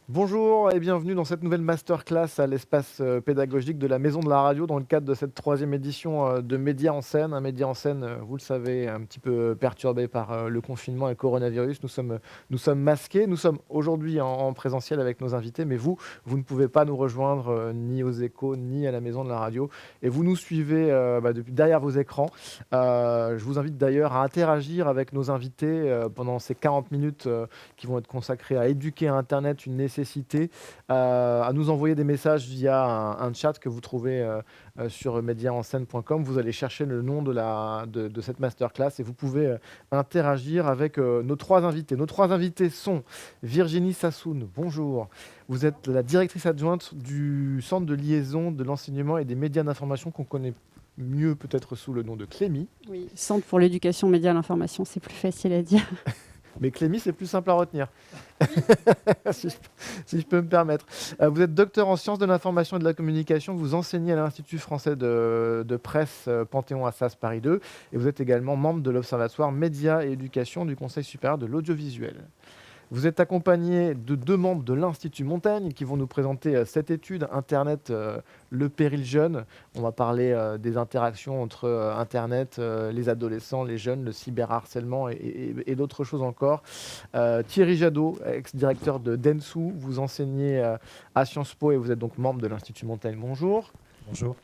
Bonjour et bienvenue dans cette nouvelle masterclass à l'espace pédagogique de la Maison de la Radio dans le cadre de cette troisième édition de Média en scène. Un média en scène, vous le savez, un petit peu perturbé par le confinement et le coronavirus. Nous sommes masqués, nous sommes aujourd'hui en présentiel avec nos invités, mais vous ne pouvez pas nous rejoindre ni aux échos ni à la Maison de la Radio. Et vous nous suivez depuis derrière vos écrans. Je vous invite d'ailleurs à interagir avec nos invités pendant ces 40 minutes qui vont être consacrés à éduquer à Internet une nécessité, à nous envoyer des messages via un chat que vous trouvez sur mediaenscène.com. Vous allez chercher le nom de cette masterclass et vous pouvez interagir avec nos trois invités. Nos trois invités sont Virginie Sassoun, bonjour. Vous êtes la directrice adjointe du centre de liaison de l'enseignement et des médias d'information qu'on connaît mieux peut-être sous le nom de Clémy. Oui, Centre pour l'éducation média à l'information, c'est plus facile à dire. Mais Clémy, c'est plus simple à retenir, si je peux me permettre. Vous êtes docteur en sciences de l'information et de la communication. Vous enseignez à l'Institut français de presse Panthéon-Assas Paris 2. Et vous êtes également membre de l'Observatoire Médias et Éducation du Conseil supérieur de l'audiovisuel. Vous êtes accompagné de deux membres de l'Institut Montaigne qui vont nous présenter cette étude Internet, le péril jeune. On va parler des interactions entre Internet, les adolescents, les jeunes, le cyberharcèlement et d'autres choses encore. Thierry Jadot, ex-directeur de Dentsu, vous enseignez à Sciences Po et vous êtes donc membre de l'Institut Montaigne. Bonjour. Bonjour.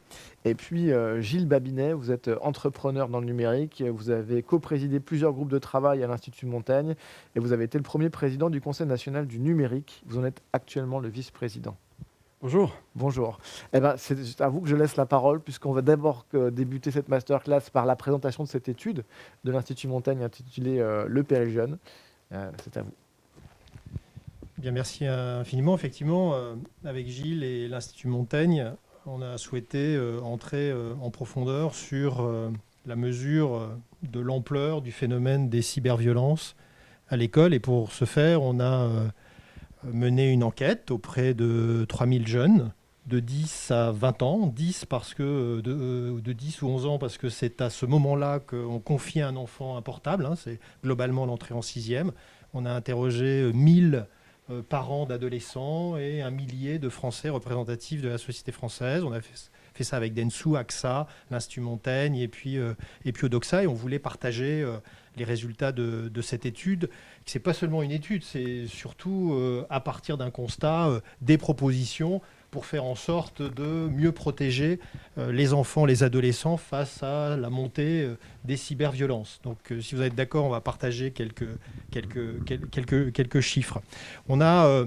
Et puis Gilles Babinet, vous êtes entrepreneur dans le numérique, vous avez co-présidé plusieurs groupes de travail à l'Institut Montaigne et vous avez été le premier président du Conseil national du numérique. Vous en êtes actuellement le vice-président. Bonjour. Bonjour. Eh ben, c'est à vous que je laisse la parole puisqu'on va d'abord débuter cette masterclass par la présentation de cette étude de l'Institut Montaigne intitulée Le péril jeune. C'est à vous. Bien, merci infiniment. Effectivement, avec Gilles et l'Institut Montaigne, on a souhaité entrer en profondeur sur la mesure de l'ampleur du phénomène des cyberviolences à l'école. Et pour ce faire, on a mené une enquête auprès de 3000 jeunes de 10 à 20 ans. 10 parce que, de 10 ou 11 ans parce que c'est à ce moment-là qu'on confie à un enfant un portable. C'est globalement l'entrée en sixième. On a interrogé 1000 parents d'adolescents et 1 millier de Français représentatifs de la société française. On a fait ça avec Dentsu, AXA, l'Institut Montaigne et puis Odoxa. Et on voulait partager les résultats de cette étude. Ce n'est pas seulement une étude, c'est surtout à partir d'un constat, des propositions pour faire en sorte de mieux protéger les enfants, les adolescents face à la montée des cyberviolences. Donc si vous êtes d'accord, on va partager quelques chiffres. On a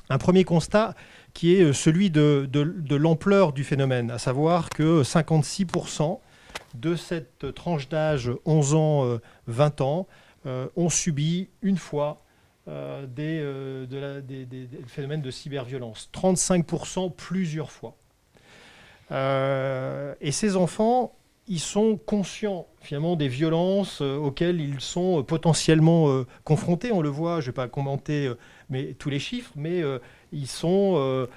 un premier constat qui est celui de l'ampleur du phénomène, à savoir que 56% de cette tranche d'âge 11 ans, 20 ans ont subi une fois des phénomènes de cyberviolence. 35% plusieurs fois. Et ces enfants, ils sont conscients finalement des violences auxquelles ils sont potentiellement confrontés. On le voit, je ne vais pas commenter tous les chiffres, mais ils sont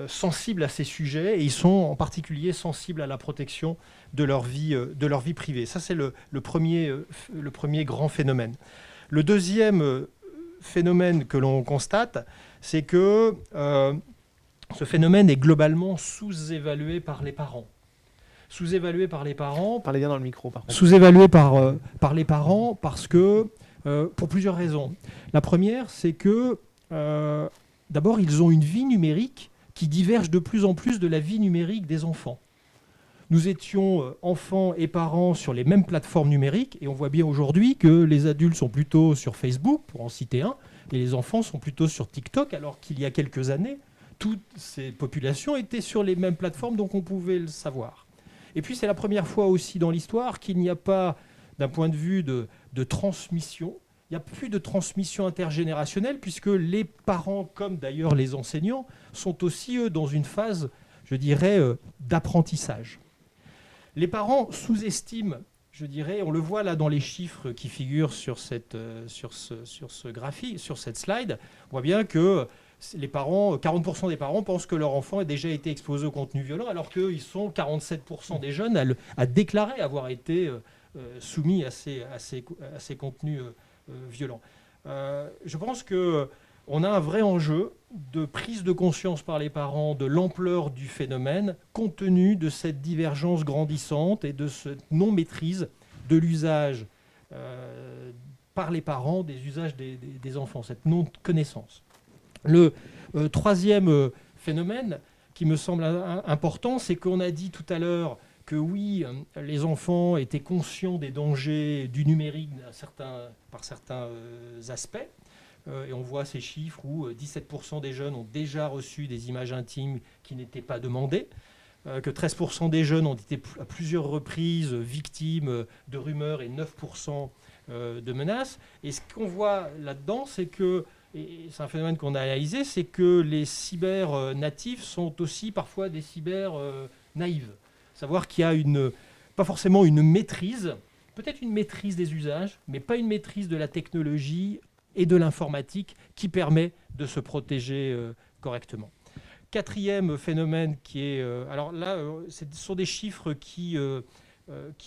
sensibles à ces sujets et ils sont en particulier sensibles à la protection de leur vie privée. Ça, c'est le premier grand phénomène. Le deuxième phénomène que l'on constate, c'est que ce phénomène est globalement sous-évalué par les parents. Sous-évalué par les parents. Parlez bien dans le micro, par contre. Sous-évalué par les parents parce que, pour plusieurs raisons. La première, c'est que, d'abord, ils ont une vie numérique qui diverge de plus en plus de la vie numérique des enfants. Nous étions enfants et parents sur les mêmes plateformes numériques et on voit bien aujourd'hui que les adultes sont plutôt sur Facebook, pour en citer un, et les enfants sont plutôt sur TikTok, alors qu'il y a quelques années, toutes ces populations étaient sur les mêmes plateformes, donc on pouvait le savoir. Et puis c'est la première fois aussi dans l'histoire qu'il n'y a pas, d'un point de vue de transmission, il n'y a plus de transmission intergénérationnelle puisque les parents, comme d'ailleurs les enseignants, sont aussi, eux, dans une phase, je dirais, d'apprentissage. Les parents sous-estiment, je dirais, on le voit là dans les chiffres qui figurent sur ce graphique, sur cette slide, on voit bien que les parents, 40% des parents pensent que leur enfant a déjà été exposé au contenu violent, alors qu'ils sont 47% des jeunes à déclarer avoir été soumis à ces contenus violents. Je pense que on a un vrai enjeu de prise de conscience par les parents de l'ampleur du phénomène, compte tenu de cette divergence grandissante et de cette non-maîtrise de l'usage par les parents des usages des enfants, cette non-connaissance. Le troisième phénomène qui me semble important, c'est qu'on a dit tout à l'heure que oui, les enfants étaient conscients des dangers du numérique par certains aspects. Et on voit ces chiffres où 17% des jeunes ont déjà reçu des images intimes qui n'étaient pas demandées, que 13% des jeunes ont été à plusieurs reprises victimes de rumeurs et 9% de menaces. Et ce qu'on voit là-dedans, c'est que, et c'est un phénomène qu'on a analysé, c'est que les cyber-natifs sont aussi parfois des cyber-naïves. Savoir qu'il y a pas forcément une maîtrise, peut-être une maîtrise des usages, mais pas une maîtrise de la technologie et de l'informatique qui permet de se protéger correctement. Quatrième phénomène qui est... alors là, ce sont des chiffres qui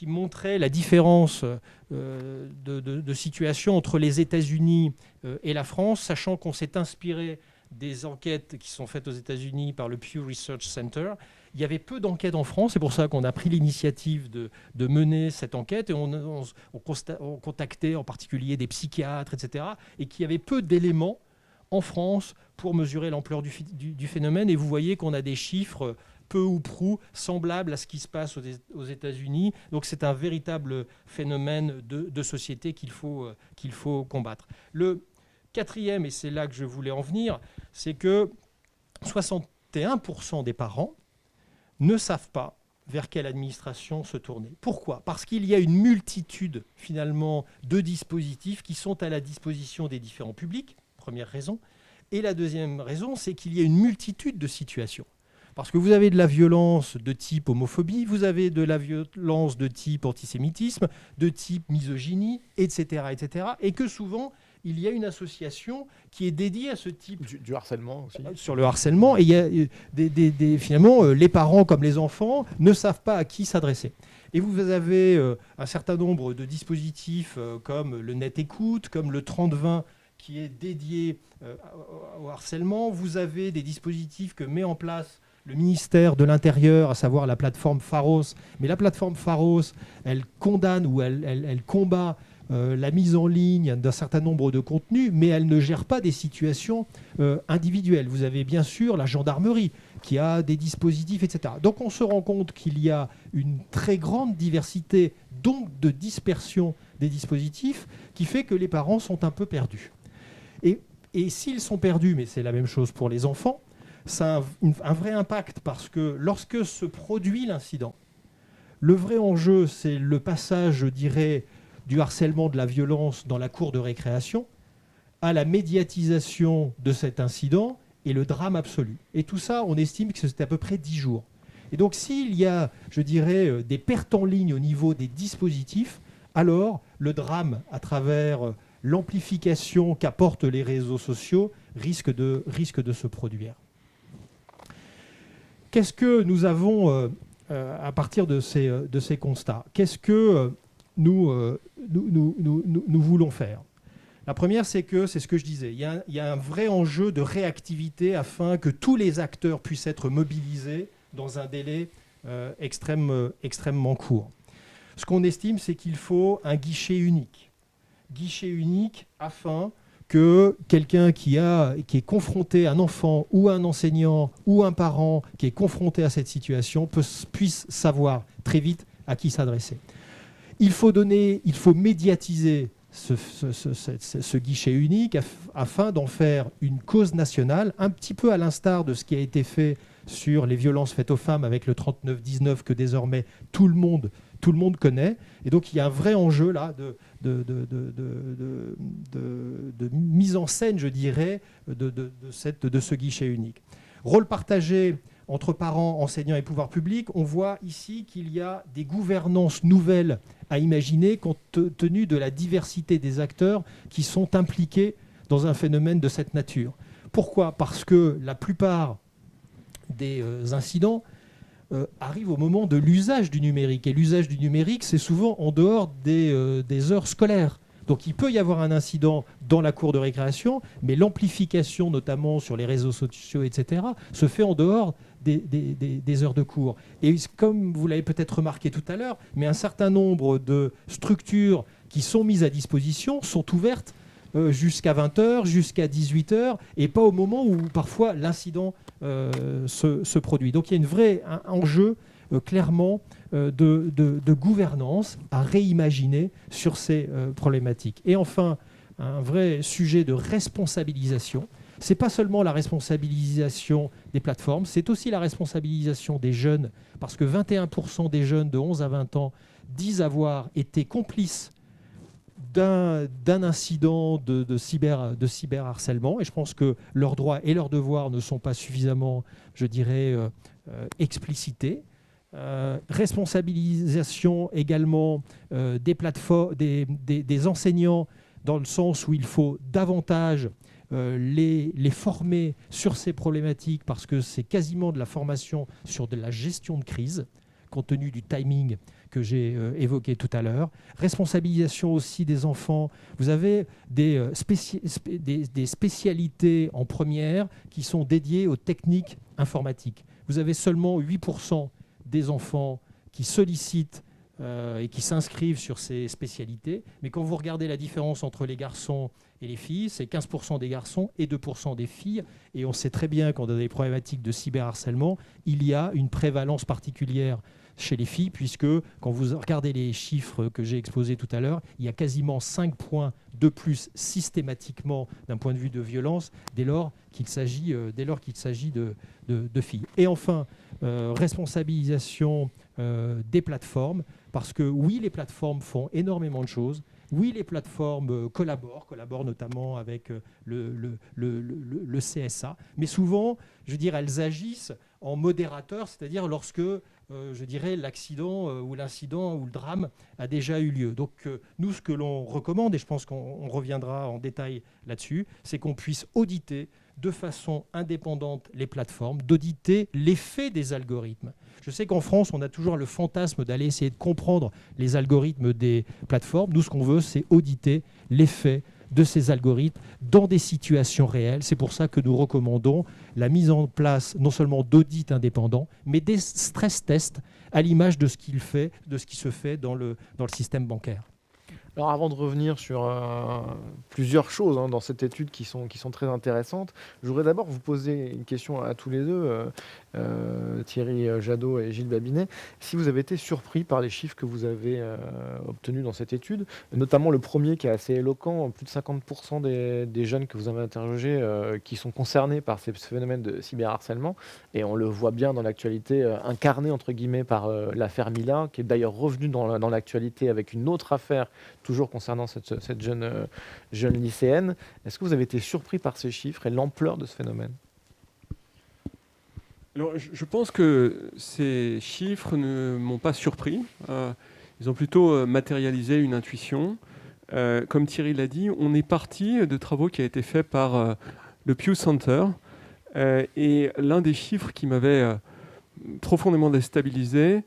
montraient la différence de situation entre les États-Unis et la France, sachant qu'on s'est inspiré des enquêtes qui sont faites aux États-Unis par le Pew Research Center. Il y avait peu d'enquêtes en France, c'est pour ça qu'on a pris l'initiative de mener cette enquête et on contactait en particulier des psychiatres, etc. et qu'il y avait peu d'éléments en France pour mesurer l'ampleur du phénomène. Et vous voyez qu'on a des chiffres peu ou prou semblables à ce qui se passe aux États-Unis. Donc c'est un véritable phénomène de société qu'il faut combattre. Le quatrième, et c'est là que je voulais en venir, c'est que 61% des parents ne savent pas vers quelle administration se tourner. Pourquoi ? Parce qu'il y a une multitude, finalement, de dispositifs qui sont à la disposition des différents publics, première raison. Et la deuxième raison, c'est qu'il y a une multitude de situations. Parce que vous avez de la violence de type homophobie, vous avez de la violence de type antisémitisme, de type misogynie, etc., etc. Et que souvent, il y a une association qui est dédiée à ce type... Du harcèlement aussi. Sur le harcèlement. Et il y a finalement, les parents comme les enfants ne savent pas à qui s'adresser. Et vous avez un certain nombre de dispositifs comme le Net Écoute, comme le 30-20 qui est dédié au harcèlement. Vous avez des dispositifs que met en place le ministère de l'Intérieur, à savoir la plateforme Pharos. Mais la plateforme Pharos, elle condamne ou elle combat la mise en ligne d'un certain nombre de contenus, mais elle ne gère pas des situations individuelles. Vous avez bien sûr la gendarmerie qui a des dispositifs, etc. Donc on se rend compte qu'il y a une très grande diversité, donc de dispersion des dispositifs, qui fait que les parents sont un peu perdus. Et s'ils sont perdus, mais c'est la même chose pour les enfants, ça a un vrai impact parce que lorsque se produit l'incident, le vrai enjeu, c'est le passage, je dirais, du harcèlement, de la violence dans la cour de récréation à la médiatisation de cet incident et le drame absolu. Et tout ça, on estime que c'est à peu près 10 jours. Et donc s'il y a, je dirais, des pertes en ligne au niveau des dispositifs, alors le drame à travers l'amplification qu'apportent les réseaux sociaux risque de se produire. Qu'est-ce que nous avons à partir de ces constats ? Qu'est-ce que nous voulons faire ? La première, c'est ce que je disais. Il y a un vrai enjeu de réactivité afin que tous les acteurs puissent être mobilisés dans un délai extrêmement court. Ce qu'on estime, c'est qu'il faut un guichet unique. Guichet unique afin que quelqu'un qui est confronté, un enfant ou un enseignant ou un parent qui est confronté à cette situation puisse savoir très vite à qui s'adresser. Il faut médiatiser ce guichet unique afin d'en faire une cause nationale, un petit peu à l'instar de ce qui a été fait sur les violences faites aux femmes avec le 39-19 que désormais tout le monde connaît. Et donc il y a un vrai enjeu là de mise en scène, je dirais, de ce guichet unique. Rôle partagé entre parents, enseignants et pouvoirs publics, on voit ici qu'il y a des gouvernances nouvelles à imaginer compte tenu de la diversité des acteurs qui sont impliqués dans un phénomène de cette nature. Pourquoi ? Parce que la plupart des incidents arrivent au moment de l'usage du numérique. Et l'usage du numérique, c'est souvent en dehors des heures scolaires. Donc il peut y avoir un incident dans la cour de récréation, mais l'amplification, notamment sur les réseaux sociaux, etc., se fait en dehors des heures de cours. Et comme vous l'avez peut-être remarqué tout à l'heure, mais un certain nombre de structures qui sont mises à disposition sont ouvertes jusqu'à 20h, jusqu'à 18h, et pas au moment où parfois l'incident se produit. Donc il y a un enjeu clairement de gouvernance à réimaginer sur ces problématiques. Et enfin, un vrai sujet de responsabilisation. Ce n'est pas seulement la responsabilisation des plateformes, c'est aussi la responsabilisation des jeunes, parce que 21% des jeunes de 11 à 20 ans disent avoir été complices d'un incident de cyberharcèlement, et je pense que leurs droits et leurs devoirs ne sont pas suffisamment, je dirais, explicités. Responsabilisation également des plateformes, des enseignants, dans le sens où il faut davantage les former sur ces problématiques, parce que c'est quasiment de la formation sur de la gestion de crise, compte tenu du timing que j'ai évoqué tout à l'heure. Responsabilisation aussi des enfants. Vous avez des spécialités en première qui sont dédiées aux techniques informatiques. Vous avez seulement 8% des enfants qui sollicitent et qui s'inscrivent sur ces spécialités. Mais quand vous regardez la différence entre les garçons et les filles, c'est 15% des garçons et 2% des filles. Et on sait très bien qu'on a des problématiques de cyberharcèlement, il y a une prévalence particulière chez les filles, puisque quand vous regardez les chiffres que j'ai exposés tout à l'heure, il y a quasiment 5 points de plus systématiquement d'un point de vue de violence dès lors qu'il s'agit de filles. Et enfin, responsabilisation des plateformes, parce que oui, les plateformes font énormément de choses. Oui, les plateformes collaborent notamment avec le CSA, mais souvent, je dirais, elles agissent en modérateur, c'est-à-dire lorsque, je dirais, l'accident ou l'incident ou le drame a déjà eu lieu. Donc, nous, ce que l'on recommande, et je pense qu'on reviendra en détail là-dessus, c'est qu'on puisse auditer de façon indépendante les plateformes, d'auditer l'effet des algorithmes. Je sais qu'en France, on a toujours le fantasme d'aller essayer de comprendre les algorithmes des plateformes. Nous, ce qu'on veut, c'est auditer l'effet de ces algorithmes dans des situations réelles. C'est pour ça que nous recommandons la mise en place non seulement d'audits indépendants, mais des stress tests à l'image de ce qui se fait dans le système bancaire. Alors avant de revenir sur plusieurs choses dans cette étude qui sont très intéressantes, je voudrais d'abord vous poser une question à tous les deux, Thierry Jadot et Gilles Babinet. Si vous avez été surpris par les chiffres que vous avez obtenus dans cette étude, notamment le premier qui est assez éloquent, plus de 50% des jeunes que vous avez interrogés qui sont concernés par ce phénomène de cyberharcèlement, et on le voit bien dans l'actualité, incarné entre guillemets par l'affaire Mila, qui est d'ailleurs revenue dans l'actualité avec une autre affaire toujours concernant cette jeune lycéenne. Est-ce que vous avez été surpris par ces chiffres et l'ampleur de ce phénomène ? Alors, je pense que ces chiffres ne m'ont pas surpris. Ils ont plutôt matérialisé une intuition. Comme Thierry l'a dit, on est parti de travaux qui ont été faits par le Pew Center. Et l'un des chiffres qui m'avait profondément déstabilisé,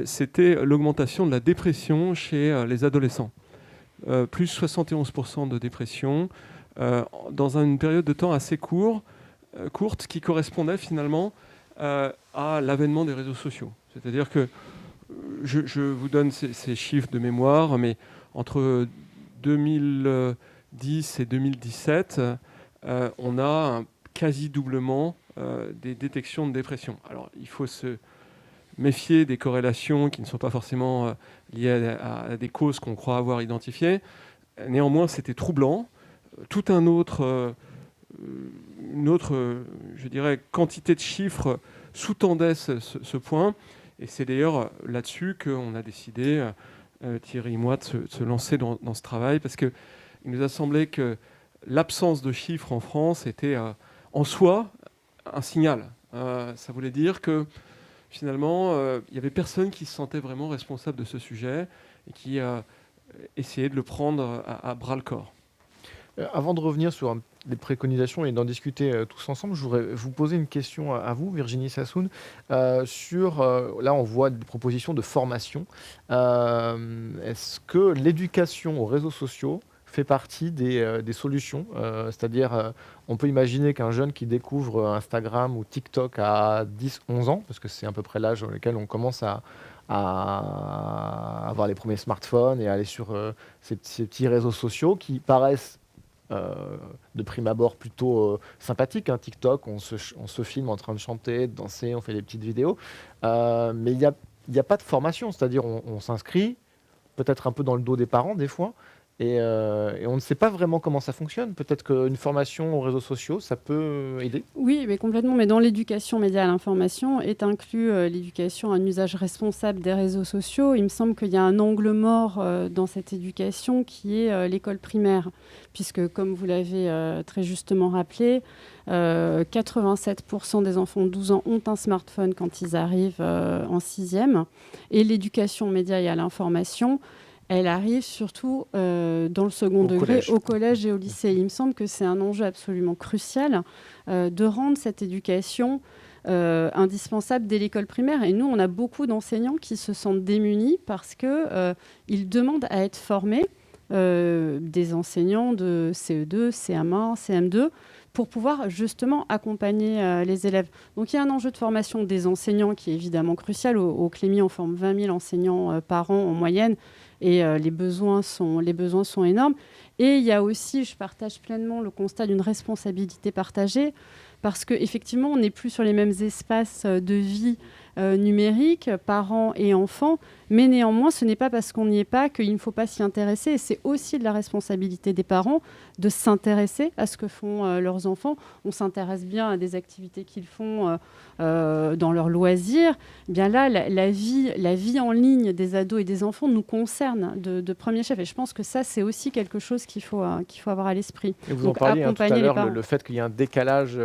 c'était l'augmentation de la dépression chez les adolescents. Plus 71% de dépression dans une période de temps assez courte qui correspondait finalement à l'avènement des réseaux sociaux. C'est-à-dire que, je vous donne ces chiffres de mémoire, mais entre 2010 et 2017, on a un quasi-doublement des détections de dépression. Alors, il faut se méfier des corrélations qui ne sont pas forcément liées à des causes qu'on croit avoir identifiées. Néanmoins, c'était troublant. Une autre, je dirais, quantité de chiffres sous-tendait ce point. Et c'est d'ailleurs là-dessus qu'on a décidé, Thierry et moi, de se lancer dans ce travail, parce qu'il nous a semblé que l'absence de chiffres en France était en soi un signal. Ça voulait dire que finalement, il n'y avait personne qui se sentait vraiment responsable de ce sujet et qui essayait de le prendre à bras-le-corps. Avant de revenir sur les préconisations et d'en discuter tous ensemble, je voudrais vous poser une question à vous, Virginie Sassoon, là on voit des propositions de formation. Est-ce que l'éducation aux réseaux sociaux fait partie des solutions? C'est-à-dire, on peut imaginer qu'un jeune qui découvre Instagram ou TikTok à 10-11 ans, parce que c'est à peu près l'âge dans lequel on commence à avoir les premiers smartphones et à aller sur ces petits réseaux sociaux qui paraissent de prime abord plutôt sympathiques, hein. TikTok, on se filme en train de chanter, de danser, on fait des petites vidéos. Mais il y a pas de formation, c'est-à-dire on s'inscrit, peut-être un peu dans le dos des parents des fois, et on ne sait pas vraiment comment ça fonctionne. Peut-être qu'une formation aux réseaux sociaux, ça peut aider. Oui, mais complètement. Mais dans l'éducation média à l'information est inclus l'éducation à un usage responsable des réseaux sociaux. Il me semble qu'il y a un angle mort dans cette éducation qui est l'école primaire. Puisque, comme vous l'avez très justement rappelé, 87% des enfants de 12 ans ont un smartphone quand ils arrivent en 6e. Et l'éducation média et à l'information, elle arrive surtout dans le second degré, au collège et au lycée. Il me semble que c'est un enjeu absolument crucial de rendre cette éducation indispensable dès l'école primaire. Et nous, on a beaucoup d'enseignants qui se sentent démunis parce qu'ils demandent à être formés, des enseignants de CE2, CM1, CM2, pour pouvoir justement accompagner les élèves. Donc il y a un enjeu de formation des enseignants qui est évidemment crucial. Au Clémy, on forme 20 000 enseignants par an en moyenne. Et les besoins sont énormes. Et il y a aussi, je partage pleinement le constat d'une responsabilité partagée, parce qu'effectivement, on n'est plus sur les mêmes espaces de vie numérique, parents et enfants, mais néanmoins, ce n'est pas parce qu'on n'y est pas qu'il ne faut pas s'y intéresser. Et c'est aussi de la responsabilité des parents de s'intéresser à ce que font leurs enfants. On s'intéresse bien à des activités qu'ils font dans leurs loisirs. Eh bien là, la vie en ligne des ados et des enfants nous concerne de premier chef. Et je pense que ça, c'est aussi quelque chose qu'il faut avoir à l'esprit. Et vous Donc, en parliez tout à accompagner les l'heure, parents. le fait qu'il y a un décalage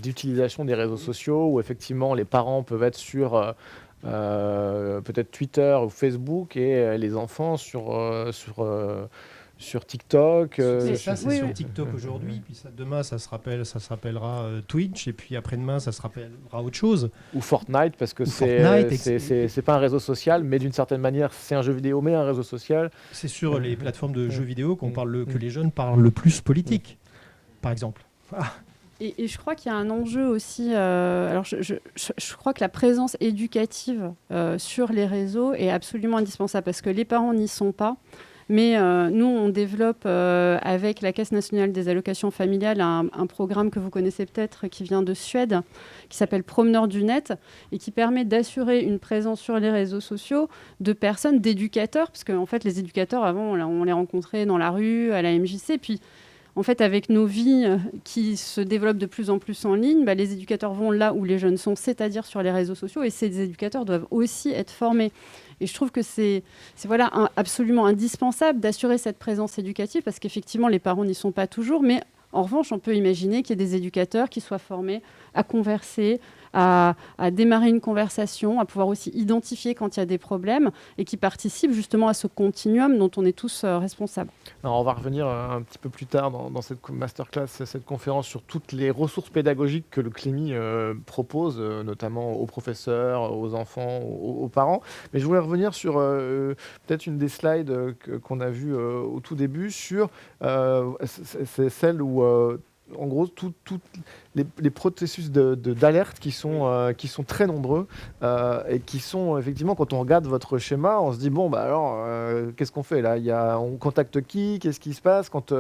d'utilisation des réseaux sociaux, où effectivement les parents peuvent être sur peut-être Twitter ou Facebook et les enfants sur TikTok. C'est ça, c'est oui, sur oui. TikTok aujourd'hui, puis demain ça s'appellera Twitch, et puis après-demain ça se rappellera autre chose. Ou Fortnite, parce que Ou Fortnite, c'est pas un réseau social, mais d'une certaine manière, c'est un jeu vidéo, mais un réseau social. C'est sur les plateformes de jeux vidéo que les jeunes parlent le plus politique, par exemple. Et je crois qu'il y a un enjeu aussi. Alors, je crois que la présence éducative sur les réseaux est absolument indispensable parce que les parents n'y sont pas. Mais nous, on développe avec la Caisse nationale des allocations familiales un programme que vous connaissez peut-être qui vient de Suède, qui s'appelle Promeneurs du Net et qui permet d'assurer une présence sur les réseaux sociaux de personnes, d'éducateurs, parce qu'en fait, les éducateurs, avant, on les rencontrait dans la rue, à la MJC, puis en fait, avec nos vies qui se développent de plus en plus en ligne, les éducateurs vont là où les jeunes sont, c'est-à-dire sur les réseaux sociaux, et ces éducateurs doivent aussi être formés. Et je trouve que c'est absolument indispensable d'assurer cette présence éducative, parce qu'effectivement, les parents n'y sont pas toujours, mais en revanche, on peut imaginer qu'il y ait des éducateurs qui soient formés à converser, à démarrer une conversation, à pouvoir aussi identifier quand il y a des problèmes et qui participent justement à ce continuum dont on est tous responsables. Alors, on va revenir un petit peu plus tard dans cette masterclass, cette conférence sur toutes les ressources pédagogiques que le Clémy propose, notamment aux professeurs, aux enfants, aux parents. Mais je voulais revenir sur peut-être une des slides qu'on a vues au tout début, sur c'est celle où en gros, tous les processus d'alerte qui sont très nombreux et qui sont effectivement, quand on regarde votre schéma, on se dit bon, alors, qu'est-ce qu'on fait là? On contacte qui? Qu'est-ce qui se passe quand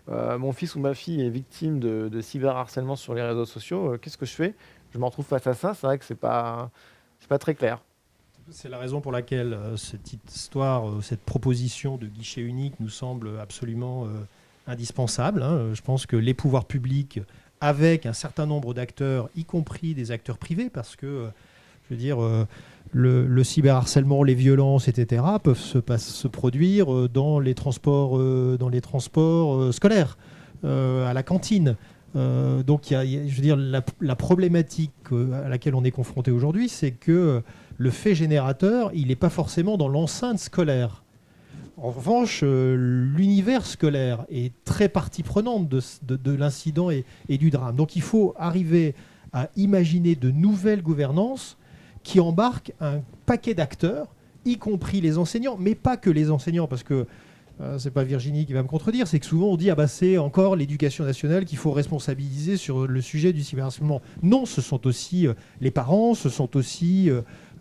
mon fils ou ma fille est victime de cyberharcèlement sur les réseaux sociaux? Qu'est-ce que je fais? Je me retrouve face à ça. C'est vrai que c'est pas très clair. C'est la raison pour laquelle cette histoire, cette proposition de guichet unique nous semble absolument indispensable. Je pense que les pouvoirs publics, avec un certain nombre d'acteurs, y compris des acteurs privés, parce que, je veux dire, le cyberharcèlement, les violences, etc., peuvent se produire dans les transports scolaires, à la cantine. Donc, je veux dire, la problématique à laquelle on est confronté aujourd'hui, c'est que le fait générateur, il n'est pas forcément dans l'enceinte scolaire. En revanche, l'univers scolaire est très partie prenante de l'incident et du drame. Donc il faut arriver à imaginer de nouvelles gouvernances qui embarquent un paquet d'acteurs, y compris les enseignants, mais pas que les enseignants, parce que c'est pas Virginie qui va me contredire, c'est que souvent on dit c'est encore l'éducation nationale qu'il faut responsabiliser sur le sujet du cyberharcèlement. Non, ce sont aussi les parents, ce sont aussi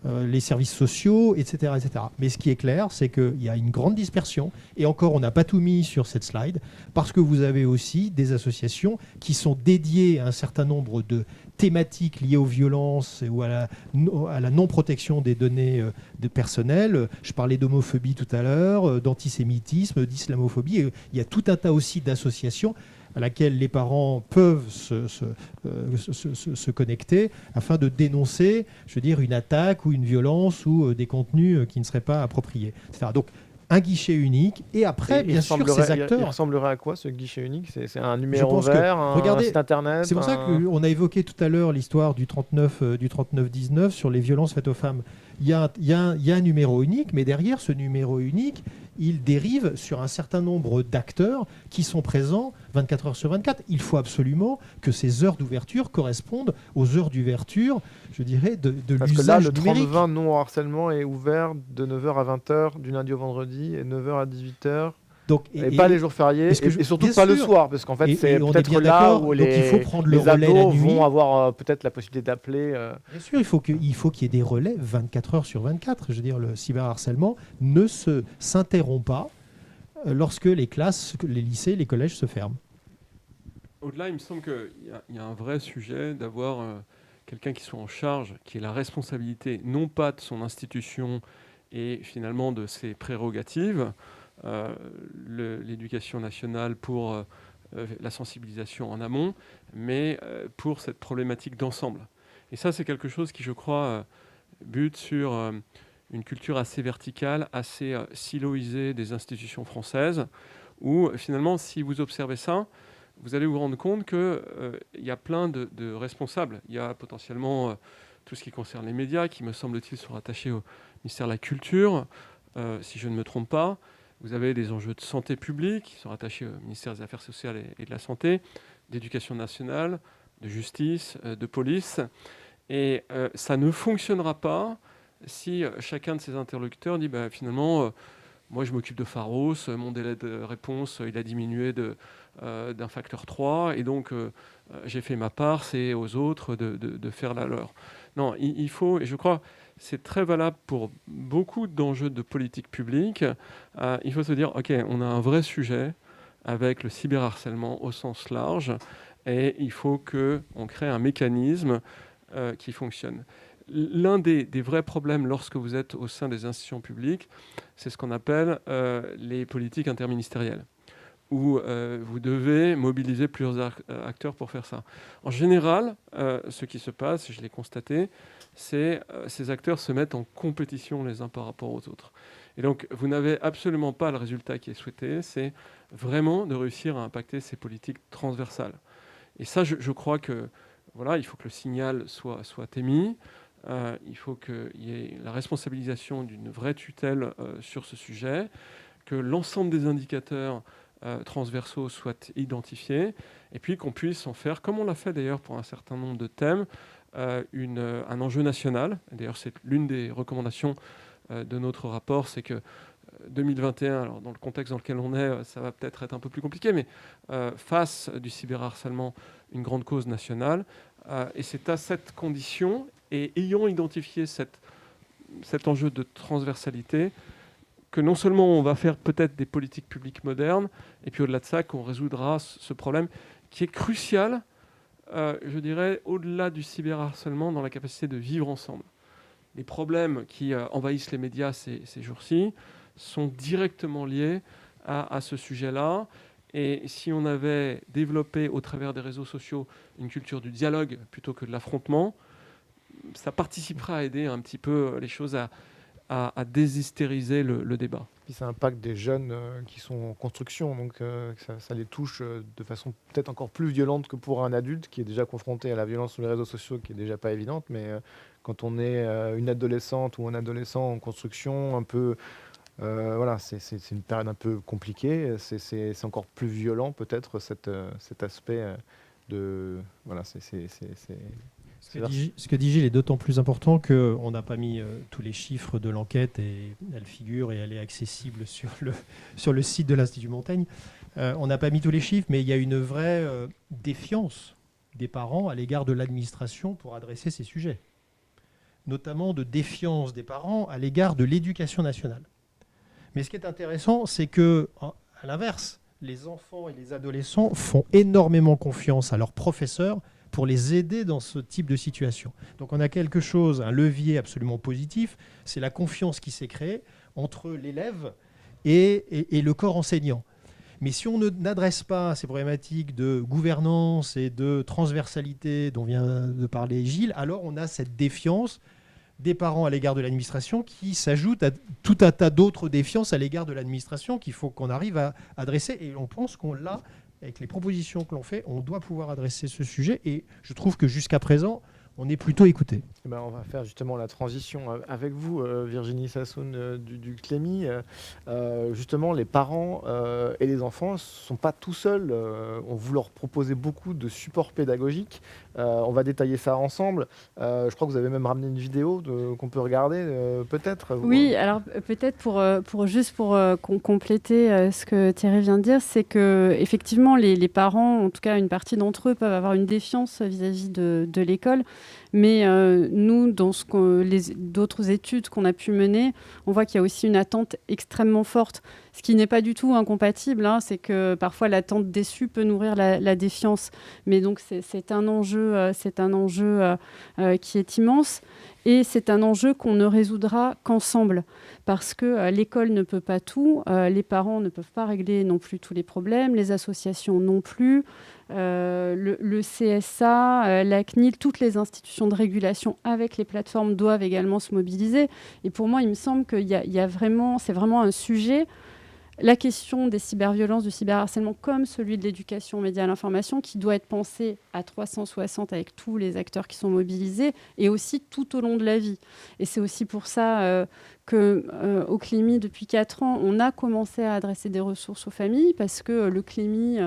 les services sociaux, etc., etc. Mais ce qui est clair, c'est qu'il y a une grande dispersion, et encore on n'a pas tout mis sur cette slide, parce que vous avez aussi des associations qui sont dédiées à un certain nombre de thématiques liées aux violences ou à la non-protection des données de personnel. Je parlais d'homophobie tout à l'heure, d'antisémitisme, d'islamophobie. Il y a tout un tas aussi d'associations à laquelle les parents peuvent se connecter afin de dénoncer, je veux dire, une attaque ou une violence ou des contenus qui ne seraient pas appropriés, etc. Donc, un guichet unique, et après, bien sûr, ces acteurs... Il ressemblerait à quoi, ce guichet unique ? C'est un numéro vert, un site internet? C'est pour ça qu'on a évoqué tout à l'heure l'histoire du 39-19 sur les violences faites aux femmes. Il y a un numéro unique, mais derrière ce numéro unique, il dérive sur un certain nombre d'acteurs qui sont présents 24 heures sur 24. Il faut absolument que ces heures d'ouverture correspondent aux heures d'ouverture, je dirais, de Parce l'usage que là, numérique. le 30-20 non-harcèlement est ouvert de 9h à 20h, du lundi au vendredi, et 9h à 18h. Donc, et pas les jours fériés, et surtout pas le soir, parce qu'en fait, c'est peut-être là où les ados vont avoir peut-être la possibilité d'appeler. Bien sûr, il faut qu'il y ait des relais 24 heures sur 24. Je veux dire, le cyberharcèlement ne s'interrompt pas lorsque les classes, les lycées, les collèges se ferment. Au-delà, il me semble qu'il y a un vrai sujet d'avoir quelqu'un qui soit en charge, qui ait la responsabilité, non pas de son institution et finalement de ses prérogatives, l'éducation nationale pour la sensibilisation en amont, mais pour cette problématique d'ensemble. Et ça, c'est quelque chose qui, je crois, bute sur une culture assez verticale, assez siloisée des institutions françaises, où finalement, si vous observez ça, vous allez vous rendre compte qu'il y a plein de responsables. Il y a potentiellement tout ce qui concerne les médias, qui, me semble-t-il, sont rattachés au ministère de la Culture, si je ne me trompe pas. Vous avez des enjeux de santé publique qui sont rattachés au ministère des Affaires sociales et de la Santé, d'éducation nationale, de justice, de police. Et ça ne fonctionnera pas si chacun de ces interlocuteurs dit finalement, moi je m'occupe de Pharos, mon délai de réponse il a diminué d'un facteur 3, et donc j'ai fait ma part, c'est aux autres de faire la leur. Non, il faut, et je crois... C'est très valable pour beaucoup d'enjeux de politique publique. Il faut se dire, OK, on a un vrai sujet avec le cyberharcèlement au sens large, et il faut qu'on crée un mécanisme qui fonctionne. L'un des vrais problèmes lorsque vous êtes au sein des institutions publiques, c'est ce qu'on appelle les politiques interministérielles, où vous devez mobiliser plusieurs acteurs pour faire ça. En général, ce qui se passe, je l'ai constaté, c'est ces acteurs se mettent en compétition les uns par rapport aux autres. Et donc, vous n'avez absolument pas le résultat qui est souhaité, c'est vraiment de réussir à impacter ces politiques transversales. Et ça, je crois que voilà, il faut que le signal soit émis, il faut qu'il y ait la responsabilisation d'une vraie tutelle sur ce sujet, que l'ensemble des indicateurs transversaux soient identifiés, et puis qu'on puisse en faire, comme on l'a fait d'ailleurs pour un certain nombre de thèmes, un enjeu national. D'ailleurs, c'est l'une des recommandations de notre rapport, c'est que 2021, alors dans le contexte dans lequel on est, ça va peut-être être un peu plus compliqué, mais face du cyberharcèlement, une grande cause nationale. Et c'est à cette condition, et ayant identifié cet enjeu de transversalité, que non seulement on va faire peut-être des politiques publiques modernes, et puis au-delà de ça, qu'on résoudra ce problème qui est crucial, je dirais, au-delà du cyberharcèlement, dans la capacité de vivre ensemble. Les problèmes qui envahissent les médias ces jours-ci sont directement liés à ce sujet-là. Et si on avait développé au travers des réseaux sociaux une culture du dialogue plutôt que de l'affrontement, ça participera à aider un petit peu les choses à déshystériser le débat. Puis ça impacte des jeunes qui sont en construction, donc ça les touche de façon peut-être encore plus violente que pour un adulte qui est déjà confronté à la violence sur les réseaux sociaux, qui est déjà pas évidente, mais quand on est une adolescente ou un adolescent en construction, un peu Voilà, c'est une période un peu compliquée. C'est encore plus violent peut-être cet aspect de... Voilà, Ce que dit Gilles est d'autant plus important qu'on n'a pas mis tous les chiffres de l'enquête et elle figure et elle est accessible sur le site de l'Institut Montaigne. On n'a pas mis tous les chiffres, mais il y a une vraie défiance des parents à l'égard de l'administration pour adresser ces sujets. Notamment de défiance des parents à l'égard de l'éducation nationale. Mais ce qui est intéressant, c'est que, à l'inverse, les enfants et les adolescents font énormément confiance à leurs professeurs pour les aider dans ce type de situation. Donc on a quelque chose, un levier absolument positif, c'est la confiance qui s'est créée entre l'élève et le corps enseignant. Mais si on n'adresse pas ces problématiques de gouvernance et de transversalité dont vient de parler Gilles, alors on a cette défiance des parents à l'égard de l'administration qui s'ajoute à tout un tas d'autres défiances à l'égard de l'administration qu'il faut qu'on arrive à adresser. Et on pense qu'on l'a, avec les propositions que l'on fait, on doit pouvoir adresser ce sujet. Et je trouve que jusqu'à présent, on est plutôt écouté. On va faire justement la transition avec vous, Virginie Sassoon du Clémy. Justement, les parents et les enfants ne sont pas tout seuls. On vous leur proposez beaucoup de supports pédagogiques. On va détailler ça ensemble. Je crois que vous avez même ramené une vidéo qu'on peut regarder, peut-être. Oui, alors peut-être pour compléter ce que Thierry vient de dire, c'est que effectivement les parents, en tout cas une partie d'entre eux, peuvent avoir une défiance vis-à-vis de l'école. Mais nous, dans d'autres études qu'on a pu mener, on voit qu'il y a aussi une attente extrêmement forte, ce qui n'est pas du tout incompatible. C'est que parfois l'attente déçue peut nourrir la défiance. Mais donc c'est un enjeu qui est immense. Et c'est un enjeu qu'on ne résoudra qu'ensemble, parce que l'école ne peut pas tout, les parents ne peuvent pas régler non plus tous les problèmes, les associations non plus, le CSA, la CNIL, toutes les institutions de régulation avec les plateformes doivent également se mobiliser. Et pour moi, il me semble qu'il y a vraiment, c'est vraiment un sujet. La question des cyberviolences, du cyberharcèlement, comme celui de l'éducation aux médias à l'information, qui doit être pensé à 360 avec tous les acteurs qui sont mobilisés, et aussi tout au long de la vie. Et c'est aussi pour ça qu'au Clémy, depuis 4 ans, on a commencé à adresser des ressources aux familles, parce que le Clémy,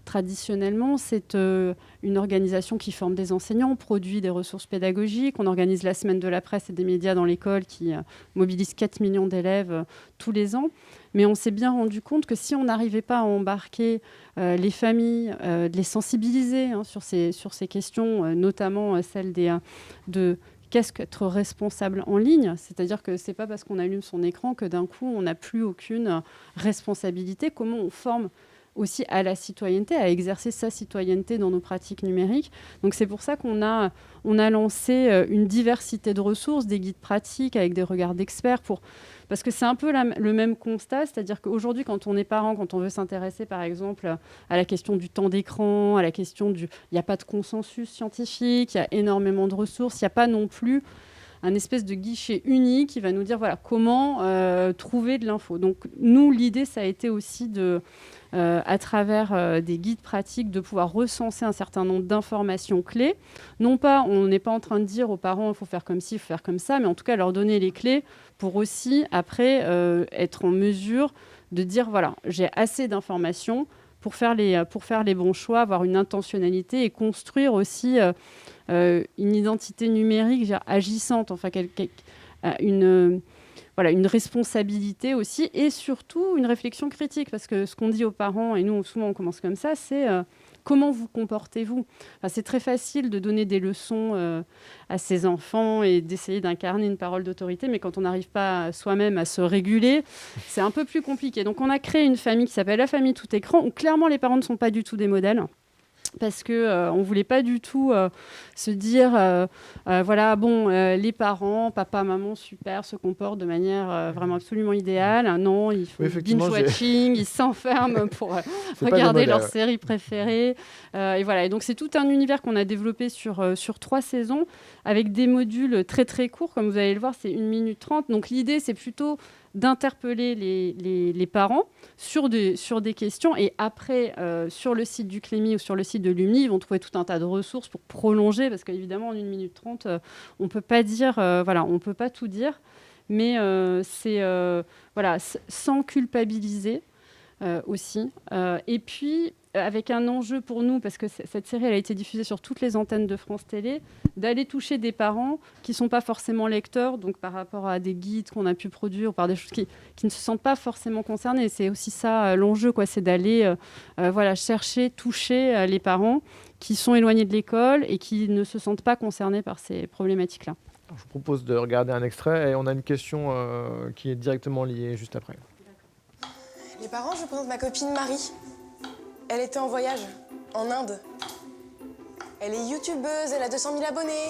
traditionnellement, c'est une organisation qui forme des enseignants, produit des ressources pédagogiques. On organise la semaine de la presse et des médias dans l'école qui mobilise 4 millions d'élèves tous les ans. Mais on s'est bien rendu compte que si on n'arrivait pas à embarquer les familles, de les sensibiliser sur ces questions, notamment celle de qu'est-ce qu'être responsable en ligne, c'est-à-dire que ce n'est pas parce qu'on allume son écran que d'un coup on n'a plus aucune responsabilité, comment on forme aussi à la citoyenneté, à exercer sa citoyenneté dans nos pratiques numériques. Donc c'est pour ça qu'on a lancé une diversité de ressources, des guides pratiques avec des regards d'experts parce que c'est un peu le même constat, c'est-à-dire qu'aujourd'hui, quand on est parent, quand on veut s'intéresser, par exemple, à la question du temps d'écran, à la question il n'y a pas de consensus scientifique, il y a énormément de ressources, il n'y a pas non plus un espèce de guichet unique qui va nous dire voilà, comment trouver de l'info. Donc nous, l'idée, ça a été aussi à travers des guides pratiques, de pouvoir recenser un certain nombre d'informations clés. Non pas, on n'est pas en train de dire aux parents il faut faire comme ci, il faut faire comme ça, mais en tout cas leur donner les clés pour aussi, après, être en mesure de dire voilà, j'ai assez d'informations pour faire les bons choix, avoir une intentionnalité et construire aussi une identité numérique agissante, enfin une responsabilité aussi, et surtout une réflexion critique, parce que ce qu'on dit aux parents, et nous souvent on commence comme ça, c'est comment vous comportez-vous. C'est très facile de donner des leçons à ses enfants et d'essayer d'incarner une parole d'autorité, mais quand on n'arrive pas soi-même à se réguler, c'est un peu plus compliqué. Donc on a créé une famille qui s'appelle la famille tout écran, où clairement les parents ne sont pas du tout des modèles, parce qu'on ne voulait pas du tout se dire les parents, papa, maman, super, se comportent de manière vraiment absolument idéale. Non, il faut binge-watching, ils s'enferment pour regarder leur série préférée. Et voilà. Et donc, c'est tout un univers qu'on a développé sur 3 saisons, avec des modules très, très courts. Comme vous allez le voir, c'est 1 minute 30. Donc, l'idée, c'est plutôt d'interpeller les parents sur des questions, et après sur le site du Clémy ou sur le site de l'UMNI, ils vont trouver tout un tas de ressources pour prolonger, parce qu'évidemment en 1 minute 30 on peut pas dire on peut pas tout dire, mais c'est voilà, sans culpabiliser aussi. Et puis, avec un enjeu pour nous, parce que cette série elle a été diffusée sur toutes les antennes de France Télé, d'aller toucher des parents qui ne sont pas forcément lecteurs, donc par rapport à des guides qu'on a pu produire, ou par des choses qui ne se sentent pas forcément concernés. C'est aussi ça l'enjeu, quoi, c'est d'aller voilà, chercher, toucher les parents qui sont éloignés de l'école et qui ne se sentent pas concernés par ces problématiques-là. Je vous propose de regarder un extrait et on a une question qui est directement liée juste après. Les parents, je vous présente ma copine Marie. Elle était en voyage, en Inde. Elle est youtubeuse, elle a 200 000 abonnés.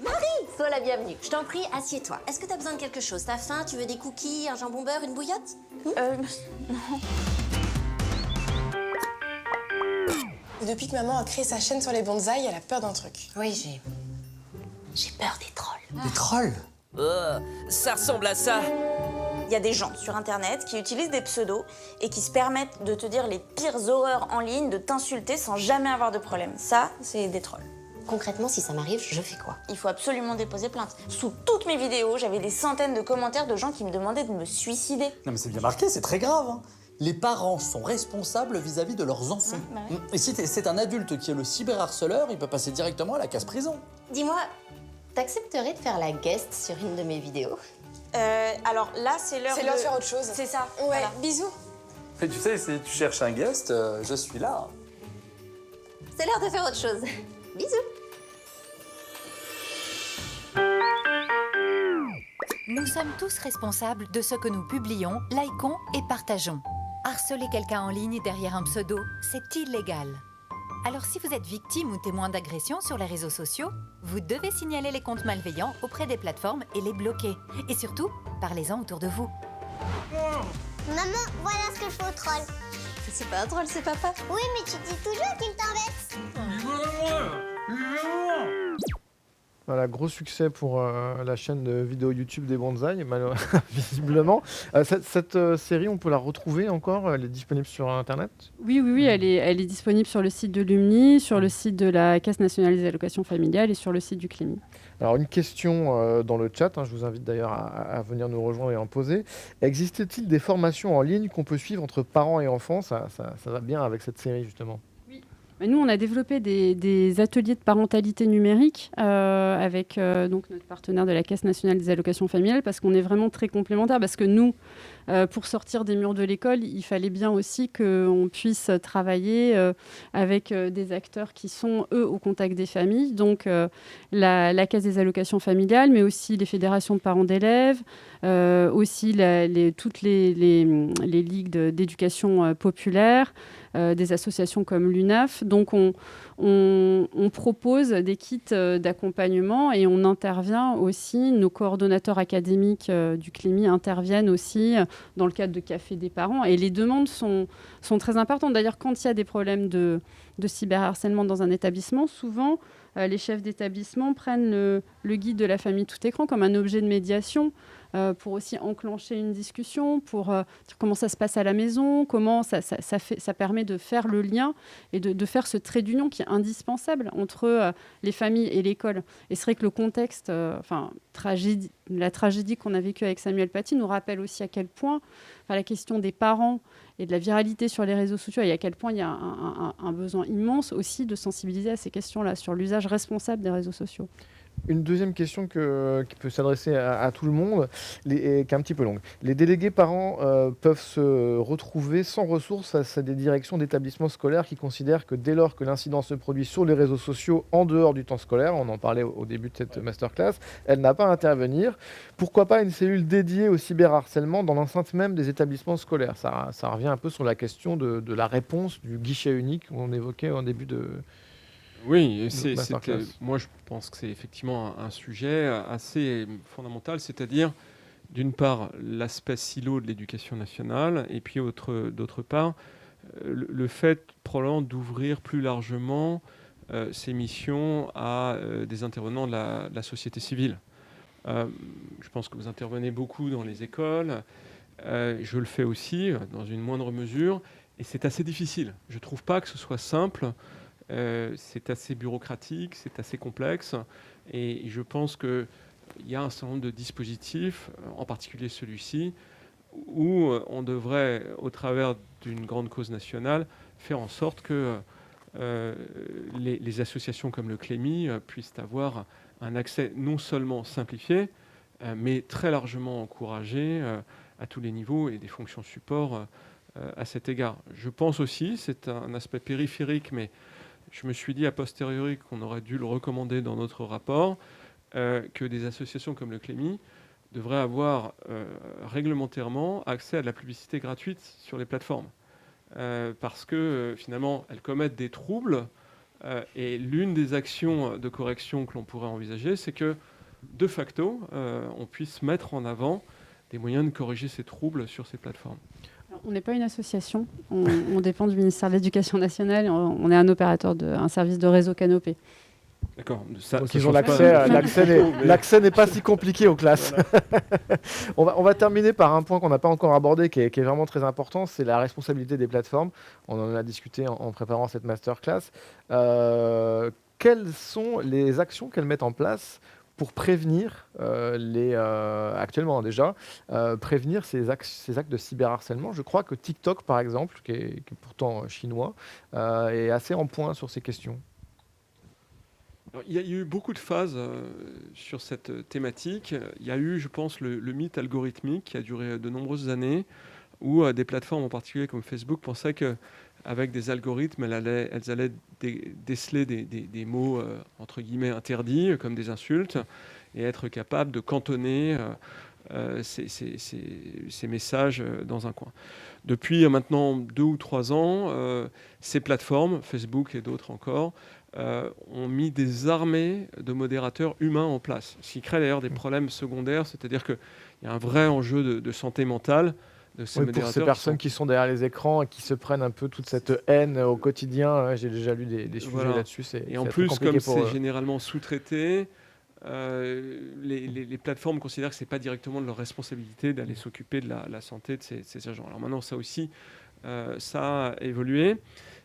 Marie, sois la bienvenue. Je t'en prie, assieds-toi. Est-ce que t'as besoin de quelque chose? T'as faim? Tu veux des cookies, un jambon beurre, une bouillotte? Non. Depuis que maman a créé sa chaîne sur les bonsaïs, elle a peur d'un truc. Oui, j'ai peur des trolls. Des trolls? Ça ressemble à ça. Il y a des gens sur Internet qui utilisent des pseudos et qui se permettent de te dire les pires horreurs en ligne, de t'insulter sans jamais avoir de problème. Ça, c'est des trolls. Concrètement, si ça m'arrive, je fais quoi? Il faut absolument déposer plainte. Sous toutes mes vidéos, j'avais des centaines de commentaires de gens qui me demandaient de me suicider. Non mais c'est bien marqué, c'est très grave. Hein. Les parents sont responsables vis-à-vis de leurs enfants. Ouais. Et si c'est un adulte qui est le cyberharceleur, il peut passer directement à la case prison. Dis-moi, t'accepterais de faire la guest sur une de mes vidéos? Alors là, c'est l'heure C'est l'heure de faire autre chose. C'est ça. Ouais, Voilà. bisous. Mais tu sais, si tu cherches un guest, je suis là. C'est l'heure de faire autre chose. Bisous. Nous sommes tous responsables de ce que nous publions, likons et partageons. Harceler quelqu'un en ligne derrière un pseudo, c'est illégal. Alors si vous êtes victime ou témoin d'agression sur les réseaux sociaux, vous devez signaler les comptes malveillants auprès des plateformes et les bloquer. Et surtout, parlez-en autour de vous. Maman, voilà ce que je fais au troll. C'est pas un troll, c'est papa. Oui, mais tu dis toujours qu'il t'embête. Voilà, gros succès pour la chaîne de vidéo YouTube des bonsaïs, visiblement. Cette série, on peut la retrouver encore? Elle est disponible sur Internet? Oui, elle est disponible sur le site de l'UMNI, sur le site de la Caisse nationale des allocations familiales et sur le site du CLEMI. Alors, une question dans le chat, je vous invite d'ailleurs à venir nous rejoindre et en poser. Existe-t-il des formations en ligne qu'on peut suivre entre parents et enfants? Ça va bien avec cette série, justement. Nous, on a développé des ateliers de parentalité numérique avec donc notre partenaire de la Caisse nationale des allocations familiales, parce qu'on est vraiment très complémentaires. Parce que nous, pour sortir des murs de l'école, il fallait bien aussi qu'on puisse travailler avec des acteurs qui sont, eux, au contact des familles. Donc, la Caisse des allocations familiales, mais aussi les fédérations de parents d'élèves, aussi toutes les ligues d'éducation populaire, des associations comme l'UNAF. Donc, on propose des kits d'accompagnement et on intervient aussi, nos coordonnateurs académiques du CLEMI interviennent aussi dans le cadre de cafés des parents. Et les demandes sont très importantes. D'ailleurs, quand il y a des problèmes de cyberharcèlement dans un établissement, souvent, les chefs d'établissement prennent le guide de la famille tout écran comme un objet de médiation pour aussi enclencher une discussion, pour dire comment ça se passe à la maison, comment ça permet de faire le lien et de faire ce trait d'union qui est indispensable entre les familles et l'école. Et c'est vrai que le contexte, la tragédie qu'on a vécue avec Samuel Paty nous rappelle aussi à quel point la question des parents et de la viralité sur les réseaux sociaux et à quel point il y a un besoin immense aussi de sensibiliser à ces questions-là, sur l'usage responsable des réseaux sociaux. Une deuxième question qui peut s'adresser à tout le monde, qui est un petit peu longue. Les délégués parents peuvent se retrouver sans ressources face à des directions d'établissements scolaires qui considèrent que dès lors que l'incident se produit sur les réseaux sociaux en dehors du temps scolaire, on en parlait au début de cette masterclass, elle n'a pas à intervenir. Pourquoi pas une cellule dédiée au cyberharcèlement dans l'enceinte même des établissements scolaires? Ça revient un peu sur la question de la réponse du guichet unique qu'on évoquait en début de... Oui, moi je pense que c'est effectivement un sujet assez fondamental, c'est-à-dire d'une part l'aspect silo de l'éducation nationale et puis d'autre part le fait probablement d'ouvrir plus largement ces missions à des intervenants de la société civile. Je pense que vous intervenez beaucoup dans les écoles, je le fais aussi dans une moindre mesure et c'est assez difficile. Je ne trouve pas que ce soit simple. C'est assez bureaucratique, c'est assez complexe et je pense que il y a un certain nombre de dispositifs, en particulier celui-ci, où on devrait, au travers d'une grande cause nationale, faire en sorte que les associations comme le Clémy puissent avoir un accès non seulement simplifié, mais très largement encouragé à tous les niveaux et des fonctions support à cet égard. Je pense aussi, c'est un aspect périphérique, mais je me suis dit a posteriori qu'on aurait dû le recommander dans notre rapport, que des associations comme le Clémy devraient avoir réglementairement accès à de la publicité gratuite sur les plateformes. Parce que finalement, elles commettent des troubles. Et l'une des actions de correction que l'on pourrait envisager, c'est que, de facto, on puisse mettre en avant des moyens de corriger ces troubles sur ces plateformes. Alors, on n'est pas une association, on dépend du ministère de l'Éducation nationale, on est un opérateur, un service de réseau Canopé. D'accord. Donc ils ont l'accès n'est pas si compliqué aux classes. on va terminer par un point qu'on n'a pas encore abordé, qui est vraiment très important, c'est la responsabilité des plateformes. On en a discuté en préparant cette masterclass. Quelles sont les actions qu'elles mettent en place pour prévenir, actuellement déjà, prévenir ces actes de cyberharcèlement? Je crois que TikTok, par exemple, qui est pourtant chinois, est assez en point sur ces questions. Alors, il y a eu beaucoup de phases sur cette thématique. Il y a eu, je pense, le mythe algorithmique qui a duré de nombreuses années, où des plateformes en particulier comme Facebook pensaient qu'avec des algorithmes, elles allaient déceler des mots entre guillemets interdits, comme des insultes, et être capables de cantonner ces messages dans un coin. Depuis maintenant 2 ou 3 ans, ces plateformes, Facebook et d'autres encore, ont mis des armées de modérateurs humains en place, ce qui crée d'ailleurs des problèmes secondaires, c'est-à-dire qu'il y a un vrai enjeu de santé mentale de ces modérateurs. Pour ces personnes qui sont derrière les écrans et qui se prennent un peu toute cette haine au quotidien, j'ai déjà lu des sujets là-dessus. Et en plus, comme c'est généralement sous-traité, les plateformes considèrent que ce n'est pas directement de leur responsabilité d'aller s'occuper de la santé de ces agents. Alors maintenant, ça aussi, ça a évolué.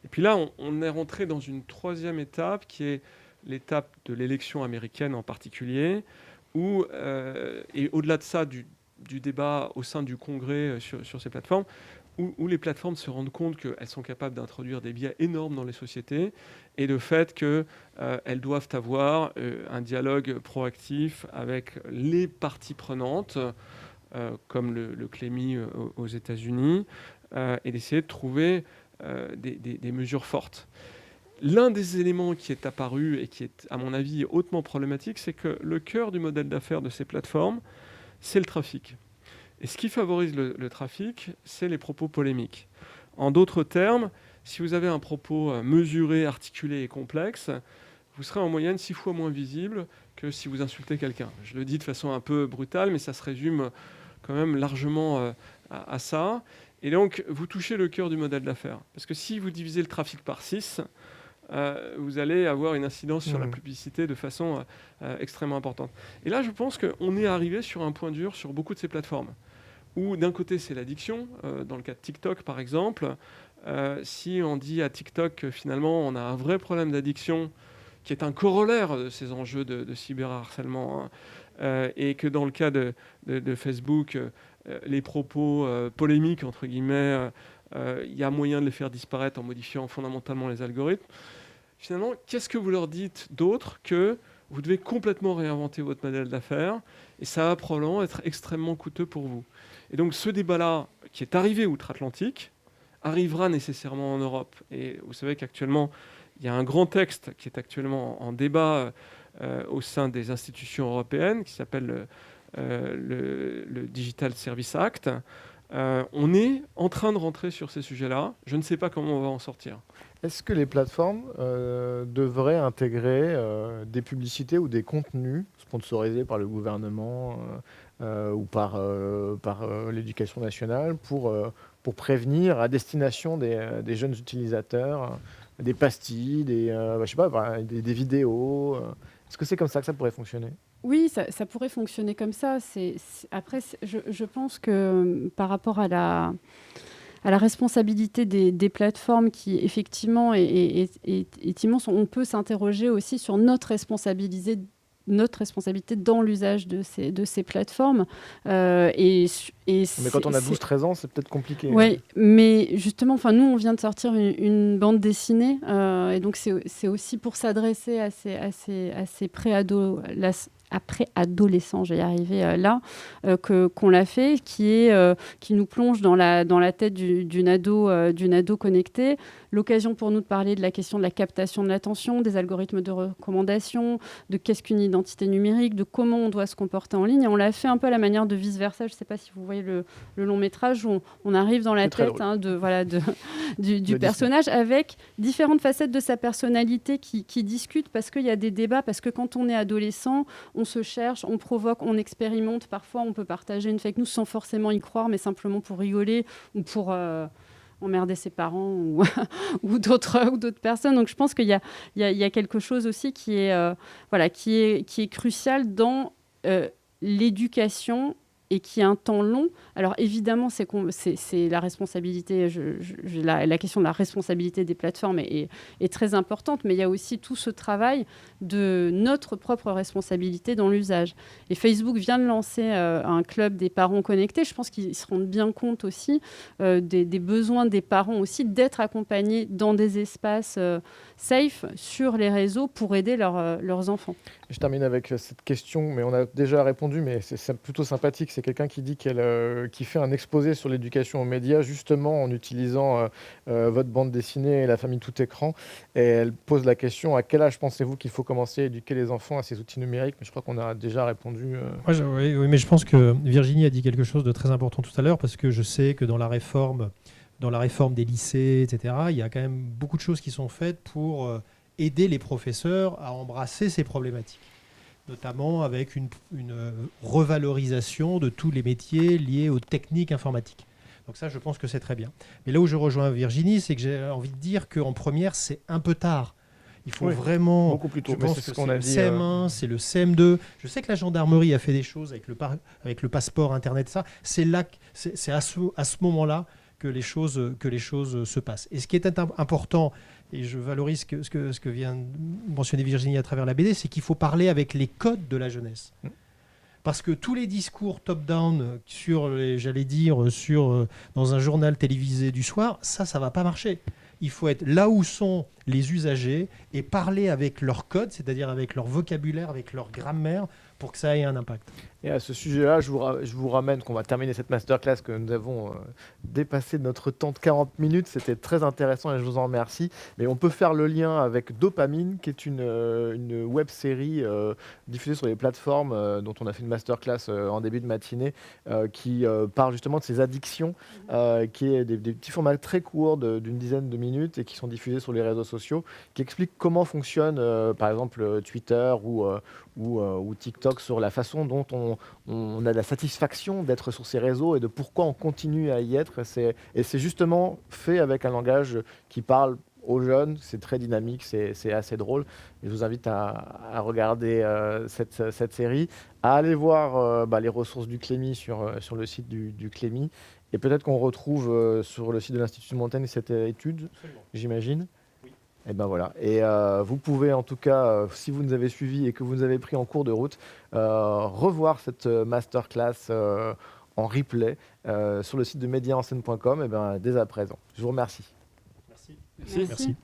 Et puis là, on est rentré dans une 3e étape, qui est l'étape de l'élection américaine en particulier, où, et au-delà de ça, du débat au sein du Congrès sur ces plateformes, où les plateformes se rendent compte qu'elles sont capables d'introduire des biais énormes dans les sociétés, et le fait qu'elles doivent avoir un dialogue proactif avec les parties prenantes, comme le Clémy aux États-Unis, et d'essayer de trouver des mesures fortes. L'un des éléments qui est apparu et qui est, à mon avis, hautement problématique, c'est que le cœur du modèle d'affaires de ces plateformes, c'est le trafic. Et ce qui favorise le trafic, c'est les propos polémiques. En d'autres termes, si vous avez un propos mesuré, articulé et complexe, vous serez en moyenne 6 fois moins visible que si vous insultez quelqu'un. Je le dis de façon un peu brutale, mais ça se résume quand même largement à ça. Et donc, vous touchez le cœur du modèle d'affaires. Parce que si vous divisez le trafic par 6, vous allez avoir une incidence sur la publicité de façon extrêmement importante. Et là, je pense qu'on est arrivé sur un point dur sur beaucoup de ces plateformes, où d'un côté, c'est l'addiction. Dans le cas de TikTok, par exemple, si on dit à TikTok que finalement, on a un vrai problème d'addiction, qui est un corollaire de ces enjeux de cyberharcèlement, et que dans le cas de Facebook, les propos polémiques, entre guillemets, il y a moyen de les faire disparaître en modifiant fondamentalement les algorithmes. Finalement, qu'est-ce que vous leur dites d'autre que vous devez complètement réinventer votre modèle d'affaires, et ça va probablement être extrêmement coûteux pour vous. Et donc ce débat-là, qui est arrivé outre-Atlantique, arrivera nécessairement en Europe. Et vous savez qu'actuellement, il y a un grand texte qui est actuellement en débat au sein des institutions européennes, qui s'appelle le Digital Service Act. On est en train de rentrer sur ces sujets-là. Je ne sais pas comment on va en sortir. Est-ce que les plateformes devraient intégrer des publicités ou des contenus sponsorisés par le gouvernement ou par l'éducation nationale pour prévenir à destination des jeunes utilisateurs des pastilles, des vidéos Est-ce que c'est comme ça que ça pourrait fonctionner ? Oui, ça pourrait fonctionner comme ça. Après, je pense que par rapport à la responsabilité des plateformes qui, effectivement, est immense, on peut s'interroger aussi sur notre responsabilité notre responsabilité dans l'usage de ces plateformes. Mais quand on a 12-13 ans, c'est peut-être compliqué. Oui, mais justement, nous, on vient de sortir une bande dessinée, et donc c'est aussi pour s'adresser à ces préadolescents, j'ai arrivé qu'on l'a fait, qui nous plonge dans la tête d'une ado connecté. L'occasion pour nous de parler de la question de la captation de l'attention, des algorithmes de recommandation, de qu'est-ce qu'une identité numérique, de comment on doit se comporter en ligne. Et on l'a fait un peu à la manière de Vice Versa. Je ne sais pas si vous voyez le long métrage où on arrive dans la tête du personnage avec différentes facettes de sa personnalité qui discutent parce qu'il y a des débats, parce que quand on est adolescent, on se cherche, on provoque, on expérimente. Parfois, on peut partager une fake news sans forcément y croire, mais simplement pour rigoler ou pour emmerder ses parents ou d'autres personnes. Donc, je pense qu'il y a quelque chose aussi qui est crucial dans l'éducation et qui a un temps long. Alors évidemment, c'est la responsabilité, la question de la responsabilité des plateformes est très importante, mais il y a aussi tout ce travail de notre propre responsabilité dans l'usage. Et Facebook vient de lancer un club des parents connectés. Je pense qu'ils se rendent bien compte aussi des besoins des parents aussi d'être accompagnés dans des espaces safe sur les réseaux pour aider leurs enfants. Je termine avec cette question, mais on a déjà répondu, mais c'est plutôt sympathique. C'est quelqu'un qui dit qui fait un exposé sur l'éducation aux médias, justement en utilisant votre bande dessinée et La famille tout écran. Et elle pose la question, à quel âge pensez-vous qu'il faut commencer à éduquer les enfants à ces outils numériques? Mais je crois qu'on a déjà répondu. Oui, mais je pense que Virginie a dit quelque chose de très important tout à l'heure, parce que je sais que dans la réforme des lycées, etc., il y a quand même beaucoup de choses qui sont faites pour aider les professeurs à embrasser ces problématiques, notamment avec une revalorisation de tous les métiers liés aux techniques informatiques. Donc ça, je pense que c'est très bien. Mais là où je rejoins Virginie, c'est que j'ai envie de dire qu'en première, c'est un peu tard. Il faut vraiment... Beaucoup plus tôt. Je pense que c'est le CM1, c'est le CM2. Je sais que la gendarmerie a fait des choses avec le passeport Internet, ça. C'est à ce moment-là que les choses se passent. Et ce qui est important, et je valorise ce que vient de mentionner Virginie à travers la BD, c'est qu'il faut parler avec les codes de la jeunesse. Parce que tous les discours top-down dans un journal télévisé du soir, ça ne va pas marcher. Il faut être là où sont les usagers et parler avec leur code, c'est-à-dire avec leur vocabulaire, avec leur grammaire, pour que ça ait un impact. Et à ce sujet-là, je vous ramène qu'on va terminer cette masterclass, que nous avons dépassé notre temps de 40 minutes. C'était très intéressant et je vous en remercie. Mais on peut faire le lien avec Dopamine, qui est une web-série diffusée sur les plateformes dont on a fait une masterclass en début de matinée, qui parle justement de ces addictions, qui est des petits formats très courts d'une dizaine de minutes et qui sont diffusés sur les réseaux sociaux, qui expliquent comment fonctionne par exemple Twitter ou TikTok, sur la façon dont on a la satisfaction d'être sur ces réseaux et de pourquoi on continue à y être. Et c'est justement fait avec un langage qui parle aux jeunes. C'est très dynamique, c'est assez drôle. Et je vous invite à regarder cette série, à aller voir les ressources du Clémy sur le site du Clémy. Et peut-être qu'on retrouve sur le site de l'Institut Montaigne cette étude, j'imagine. Et ben voilà. Et vous pouvez en tout cas, si vous nous avez suivis et que vous nous avez pris en cours de route, revoir cette masterclass en replay sur le site de mediaenscène.com dès à présent. Je vous remercie. Merci.